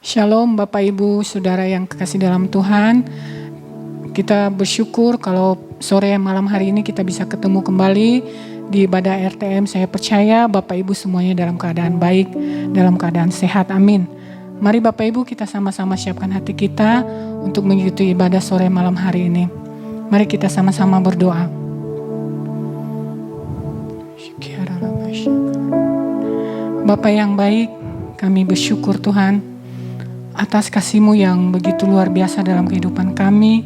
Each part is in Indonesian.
Shalom Bapak Ibu Saudara yang kekasih dalam Tuhan. Kita bersyukur kalau sore malam hari ini kita bisa ketemu kembali di ibadah RTM. Saya percaya Bapak Ibu semuanya dalam keadaan baik, dalam keadaan sehat, amin. Mari Bapak Ibu kita sama-sama siapkan hati kita untuk mengikuti ibadah sore malam hari ini. Mari kita sama-sama berdoa. Bapa yang baik, kami bersyukur Tuhan atas kasih-Mu yang begitu luar biasa dalam kehidupan kami.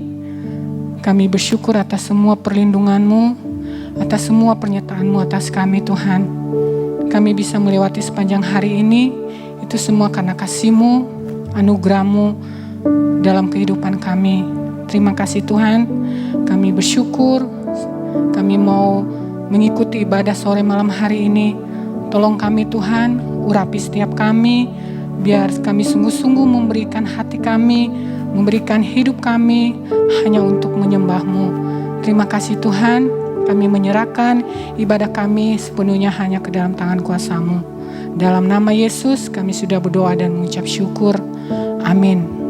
Kami bersyukur atas semua perlindungan-Mu, atas semua pernyataan-Mu atas kami Tuhan. Kami bisa melewati sepanjang hari ini, itu semua karena kasih-Mu, anugerah-Mu dalam kehidupan kami. Terima kasih Tuhan, kami bersyukur, kami mau mengikuti ibadah sore malam hari ini. Tolong kami Tuhan, urapi setiap kami, biar kami sungguh-sungguh memberikan hati kami, memberikan hidup kami hanya untuk menyembah-Mu. Terima kasih Tuhan, kami menyerahkan ibadah kami sepenuhnya hanya ke dalam tangan kuasa-Mu. Dalam nama Yesus kami sudah berdoa dan mengucap syukur. Amin.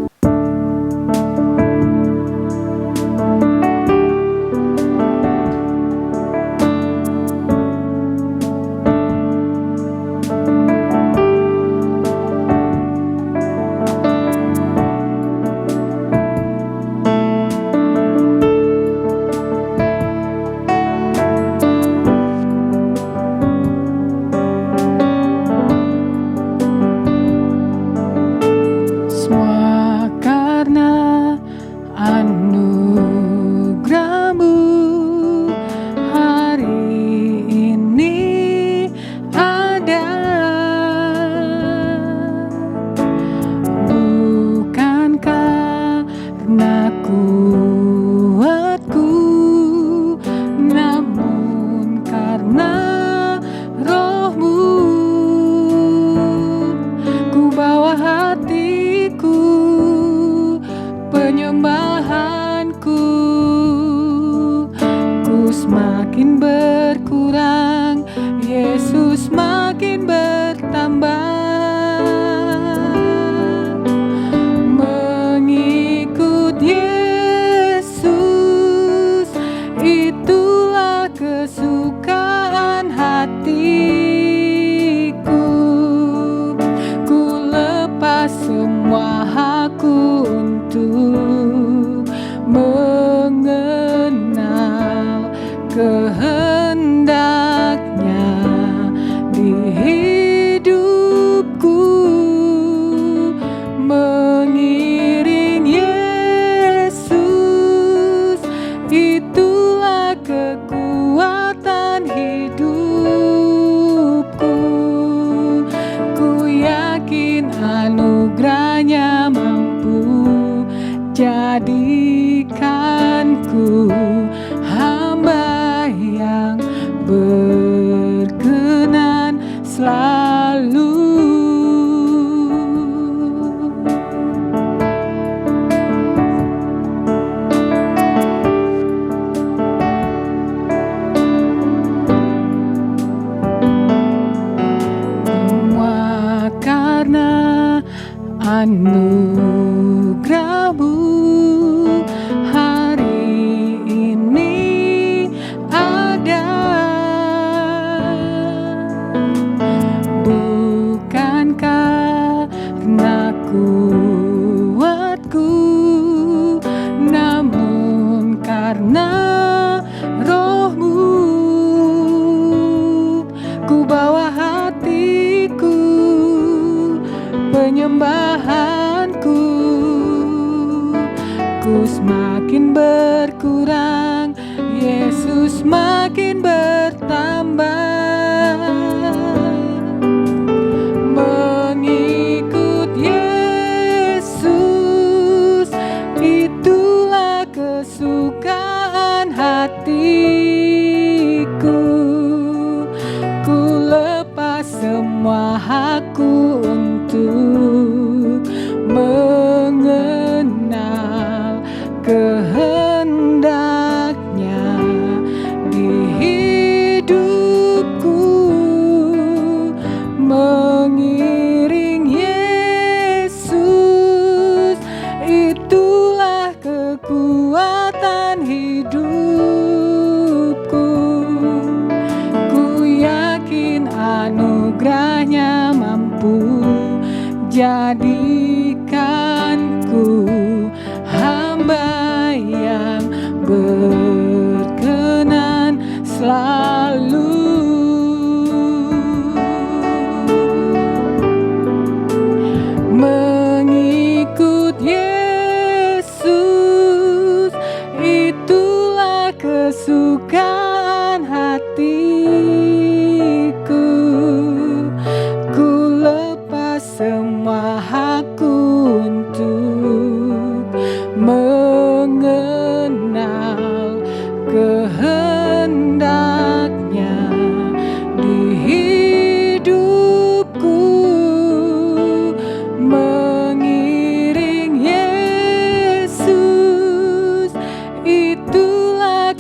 Mengiring Yesus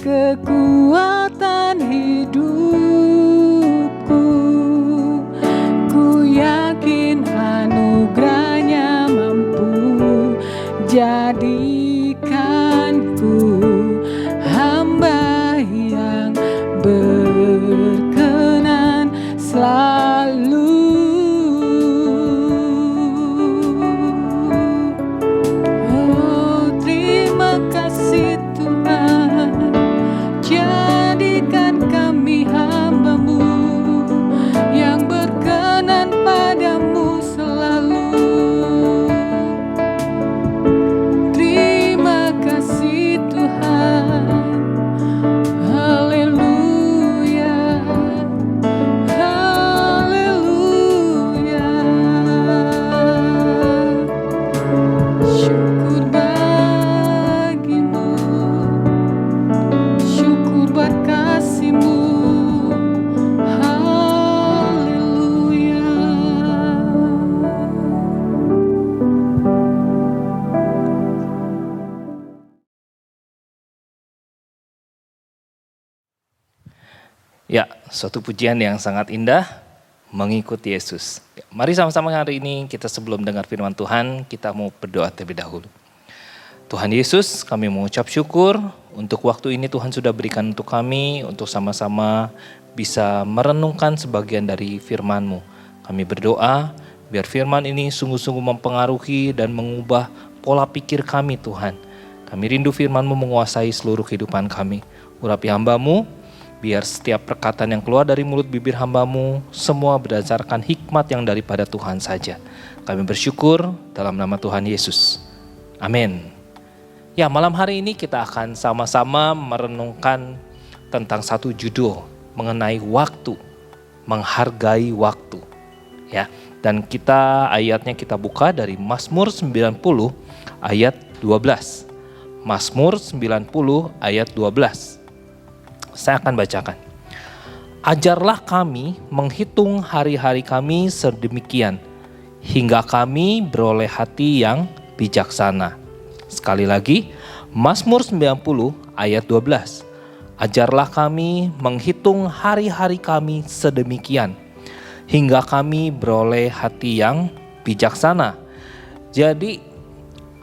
kekuatan hidupku. Ku yakin anugerahnya mampu jadikanku hamba yang berkenan selalu. Oh, terima kasih Tuhan, jadikan kami hamba-Mu yang berkenan padamu selalu. Terima kasih Tuhan. Haleluya, haleluya. Syukur bagimu, syukur buat kasih-Mu. Haleluya. Ya, suatu pujian yang sangat indah, mengikuti Yesus. Ya, mari sama-sama hari ini kita sebelum dengar firman Tuhan, kita mau berdoa terlebih dahulu. Tuhan Yesus, kami mengucap syukur untuk waktu ini Tuhan sudah berikan untuk kami, untuk sama-sama bisa merenungkan sebagian dari firman-Mu. Kami berdoa, biar firman ini sungguh-sungguh mempengaruhi dan mengubah pola pikir kami Tuhan. Kami rindu firman-Mu menguasai seluruh kehidupan kami. Urapi hamba-Mu, biar setiap perkataan yang keluar dari mulut bibir hamba-Mu semua berdasarkan hikmat yang daripada Tuhan saja. Kami bersyukur dalam nama Tuhan Yesus. Amin. Ya, malam hari ini kita akan sama-sama merenungkan tentang satu judul mengenai waktu, menghargai waktu. Ya, dan ayatnya kita buka dari Mazmur 90 ayat 12. Mazmur 90 ayat 12. Saya akan bacakan. Ajarlah kami menghitung hari-hari kami sedemikian, hingga kami beroleh hati yang bijaksana. Sekali lagi, Mazmur 90 ayat 12. Ajarlah kami menghitung hari-hari kami sedemikian, hingga kami beroleh hati yang bijaksana. Jadi,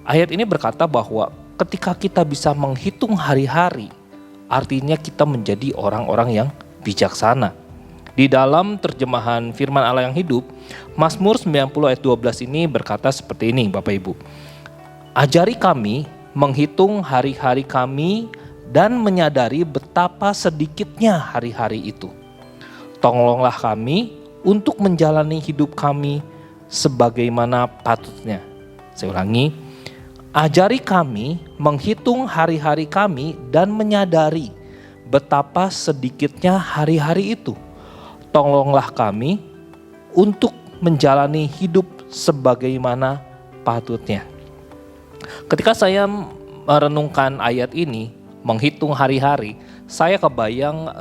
ayat ini berkata bahwa ketika kita bisa menghitung hari-hari, artinya kita menjadi orang-orang yang bijaksana. Di dalam terjemahan firman Allah yang hidup, Mazmur 90 ayat 12 ini berkata seperti ini Bapak Ibu. Ajari kami menghitung hari-hari kami dan menyadari betapa sedikitnya hari-hari itu. Tolonglah kami untuk menjalani hidup kami sebagaimana patutnya. Saya ulangi. Ajari kami menghitung hari-hari kami dan menyadari betapa sedikitnya hari-hari itu. Tolonglah kami untuk menjalani hidup sebagaimana patutnya. Ketika saya merenungkan ayat ini, menghitung hari-hari, saya kebayang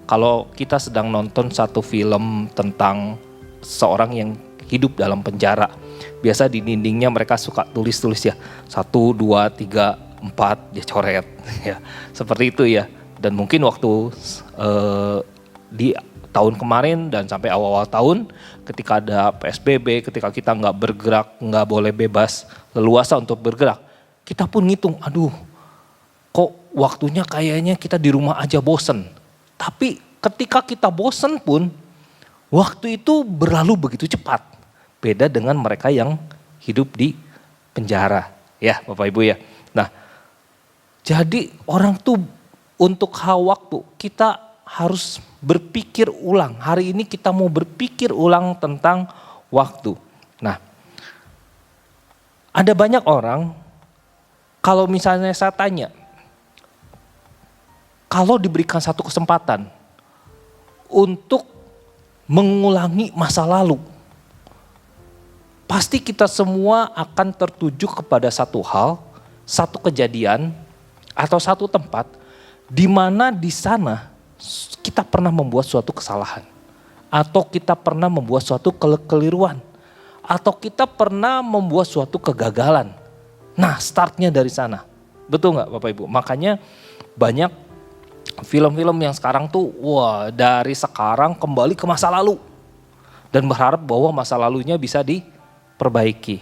kalau kita sedang nonton satu film tentang seorang yang hidup dalam penjara. Biasa di dindingnya mereka suka tulis-tulis ya, 1, 2, 3, 4 dia coret ya, seperti itu ya. Dan mungkin waktu di tahun kemarin dan sampai awal-awal tahun ketika ada PSBB, ketika kita nggak bergerak, nggak boleh bebas leluasa untuk bergerak, kita pun ngitung, aduh kok waktunya kayaknya kita di rumah aja bosen. Tapi ketika kita bosen pun waktu itu berlalu begitu cepat. Beda dengan mereka yang hidup di penjara, ya Bapak Ibu ya. Nah, jadi orang tuh untuk hal waktu kita harus berpikir ulang. Hari ini kita mau berpikir ulang tentang waktu. Nah, ada banyak orang, kalau misalnya saya tanya, kalau diberikan satu kesempatan untuk mengulangi masa lalu, pasti kita semua akan tertuju kepada satu hal, satu kejadian, atau satu tempat di mana di sana kita pernah membuat suatu kesalahan, atau kita pernah membuat suatu kekeliruan, atau kita pernah membuat suatu kegagalan. Nah, startnya dari sana. Betul nggak Bapak Ibu? Makanya banyak film-film yang sekarang tuh dari sekarang kembali ke masa lalu dan berharap bahwa masa lalunya bisa diperbaiki,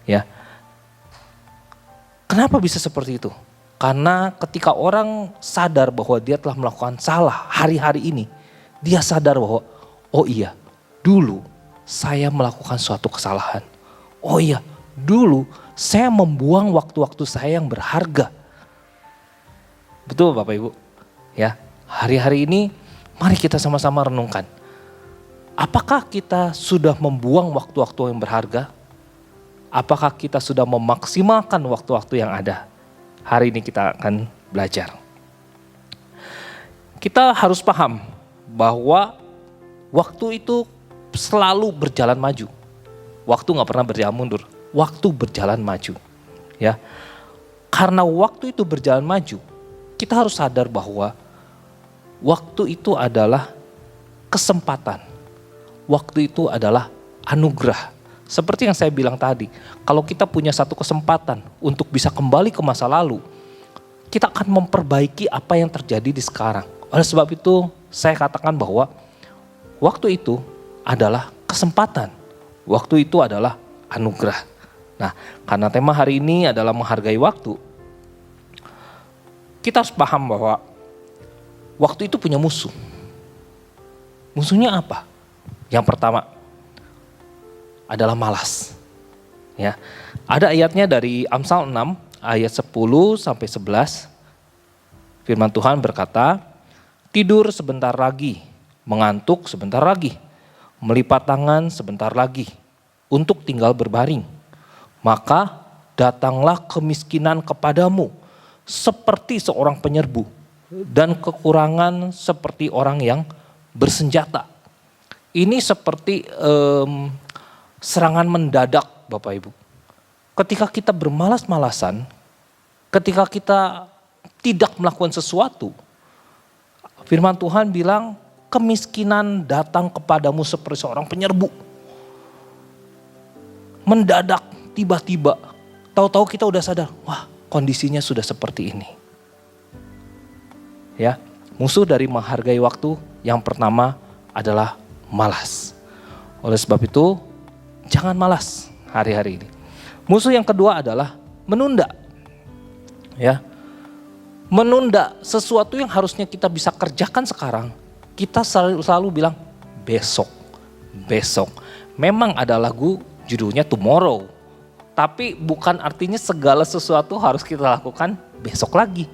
ya. Kenapa bisa seperti itu? Karena ketika orang sadar bahwa dia telah melakukan salah hari-hari ini, dia sadar bahwa oh iya, dulu saya melakukan suatu kesalahan. Oh iya, dulu saya membuang waktu-waktu saya yang berharga. Betul Bapak Ibu? Ya, hari-hari ini mari kita sama-sama renungkan. Apakah kita sudah membuang waktu-waktu yang berharga? Apakah kita sudah memaksimalkan waktu-waktu yang ada? Hari ini kita akan belajar. Kita harus paham bahwa waktu itu selalu berjalan maju. Waktu gak pernah berjalan mundur, waktu berjalan maju. Ya, karena waktu itu berjalan maju, kita harus sadar bahwa waktu itu adalah kesempatan. Waktu itu adalah anugerah. Seperti yang saya bilang tadi, kalau kita punya satu kesempatan untuk bisa kembali ke masa lalu, kita akan memperbaiki apa yang terjadi di sekarang. Oleh sebab itu, saya katakan bahwa waktu itu adalah kesempatan. Waktu itu adalah anugerah. Nah, karena tema hari ini adalah menghargai waktu, kita harus paham bahwa waktu itu punya musuh. Musuhnya apa? Yang pertama adalah malas. Ya. Ada ayatnya dari Amsal 6 ayat 10 sampai 11. Firman Tuhan berkata, tidur sebentar lagi, mengantuk sebentar lagi, melipat tangan sebentar lagi untuk tinggal berbaring. Maka datanglah kemiskinan kepadamu seperti seorang penyerbu dan kekurangan seperti orang yang bersenjata. Ini seperti serangan mendadak Bapak Ibu. Ketika kita bermalas-malasan, ketika kita tidak melakukan sesuatu, firman Tuhan bilang kemiskinan datang kepadamu seperti seorang penyerbu. Mendadak, tiba-tiba, tahu-tahu kita udah sadar, wah kondisinya sudah seperti ini. Ya, musuh dari menghargai waktu yang pertama adalah malas. Oleh sebab itu, jangan malas hari-hari ini. Musuh yang kedua adalah menunda. Ya. Menunda sesuatu yang harusnya kita bisa kerjakan sekarang, kita selalu bilang besok. Besok. Memang ada lagu judulnya Tomorrow. Tapi bukan artinya segala sesuatu harus kita lakukan besok lagi.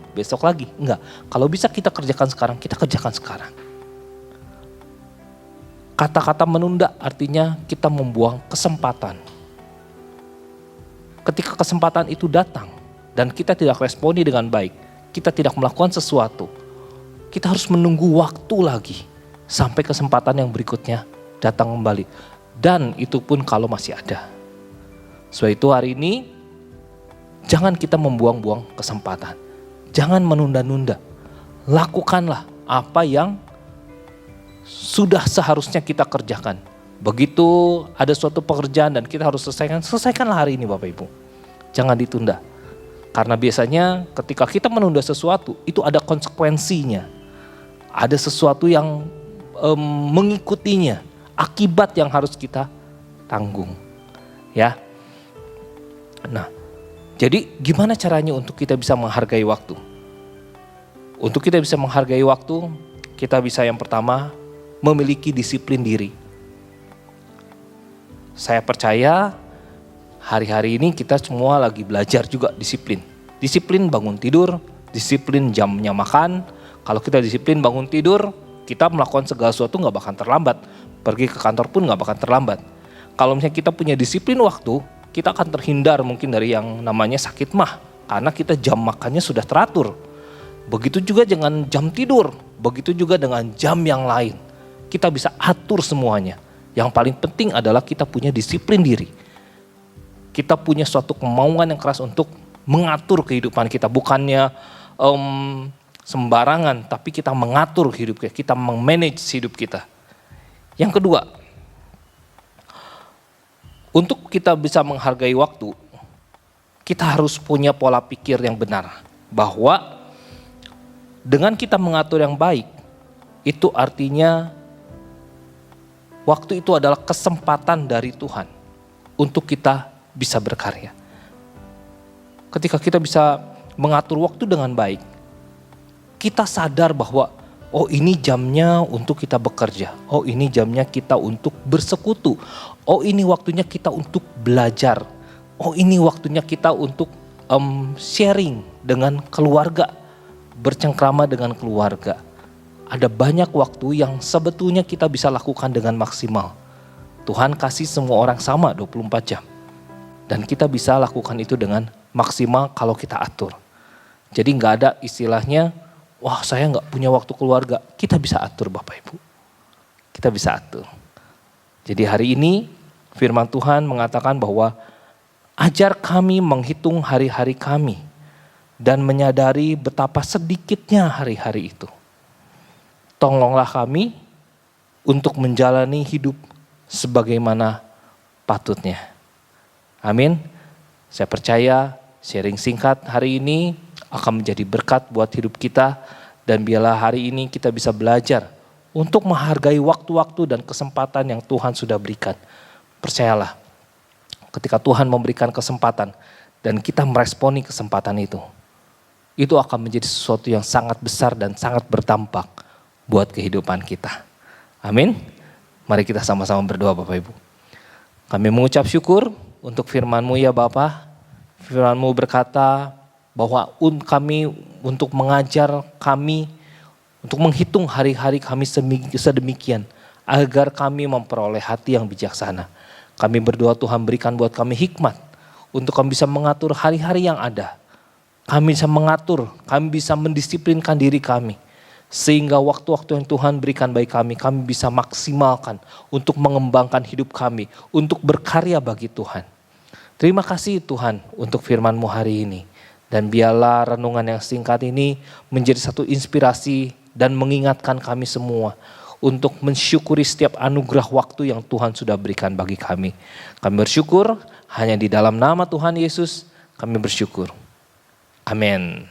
Enggak. Kalau bisa kita kerjakan sekarang, kita kerjakan sekarang. Kata-kata menunda artinya kita membuang kesempatan. Ketika kesempatan itu datang dan kita tidak responi dengan baik, kita tidak melakukan sesuatu, kita harus menunggu waktu lagi sampai kesempatan yang berikutnya datang kembali. Dan itu pun kalau masih ada. Sebab itu hari ini jangan kita membuang-buang kesempatan. Jangan menunda-nunda. Lakukanlah apa yang sudah seharusnya kita kerjakan. Begitu ada suatu pekerjaan dan kita harus selesaikanlah hari ini Bapak Ibu. Jangan ditunda. Karena biasanya ketika kita menunda sesuatu, itu ada konsekuensinya. Ada sesuatu yang mengikutinya, akibat yang harus kita tanggung. Ya. Nah, jadi gimana caranya untuk kita bisa menghargai waktu? Untuk kita bisa menghargai waktu, kita bisa yang pertama memiliki disiplin diri. Saya percaya hari-hari ini kita semua lagi belajar juga disiplin. Disiplin bangun tidur, disiplin jamnya makan. Kalau kita disiplin bangun tidur, kita melakukan segala sesuatu gak bakal terlambat. Pergi ke kantor pun gak bakal terlambat. Kalau misalnya kita punya disiplin waktu, kita akan terhindar mungkin dari yang namanya sakit mah. Karena kita jam makannya sudah teratur. Begitu juga dengan jam tidur, begitu juga dengan jam yang lain. Kita bisa atur semuanya. Yang paling penting adalah kita punya disiplin diri. Kita punya suatu kemauan yang keras untuk mengatur kehidupan kita. Bukannya sembarangan, tapi kita mengatur hidup kita. Kita memanage hidup kita. Yang kedua, untuk kita bisa menghargai waktu, kita harus punya pola pikir yang benar. bahwa dengan kita mengatur yang baik, itu artinya waktu itu adalah kesempatan dari Tuhan untuk kita bisa berkarya. Ketika kita bisa mengatur waktu dengan baik, kita sadar bahwa oh ini jamnya untuk kita bekerja, oh ini jamnya kita untuk bersekutu, oh ini waktunya kita untuk belajar, oh ini waktunya kita untuk sharing dengan keluarga, bercengkrama dengan keluarga. Ada banyak waktu yang sebetulnya kita bisa lakukan dengan maksimal. Tuhan kasih semua orang sama 24 jam. Dan kita bisa lakukan itu dengan maksimal kalau kita atur. Jadi gak ada istilahnya, wah saya gak punya waktu keluarga. Kita bisa atur Bapak Ibu. Kita bisa atur. Jadi hari ini firman Tuhan mengatakan bahwa ajar kami menghitung hari-hari kami dan menyadari betapa sedikitnya hari-hari itu. Tolonglah kami untuk menjalani hidup sebagaimana patutnya. Amin. Saya percaya sharing singkat hari ini akan menjadi berkat buat hidup kita. Dan biarlah hari ini kita bisa belajar untuk menghargai waktu-waktu dan kesempatan yang Tuhan sudah berikan. Percayalah, ketika Tuhan memberikan kesempatan dan kita meresponi kesempatan itu akan menjadi sesuatu yang sangat besar dan sangat berdampak buat kehidupan kita. Amin. Mari kita sama-sama berdoa Bapak Ibu. Kami mengucap syukur untuk firman-Mu ya Bapa. Firman-Mu berkata bahwa kami untuk mengajar kami, untuk menghitung hari-hari kami sedemikian, agar kami memperoleh hati yang bijaksana. Kami berdoa Tuhan berikan buat kami hikmat, untuk kami bisa mengatur hari-hari yang ada. Kami bisa mengatur, kami bisa mendisiplinkan diri kami. Sehingga waktu-waktu yang Tuhan berikan bagi kami bisa maksimalkan untuk mengembangkan hidup kami, untuk berkarya bagi Tuhan. Terima kasih Tuhan untuk firman-Mu hari ini. Dan biarlah renungan yang singkat ini menjadi satu inspirasi dan mengingatkan kami semua untuk mensyukuri setiap anugerah waktu yang Tuhan sudah berikan bagi kami. Kami bersyukur hanya di dalam nama Tuhan Yesus kami bersyukur. Amin.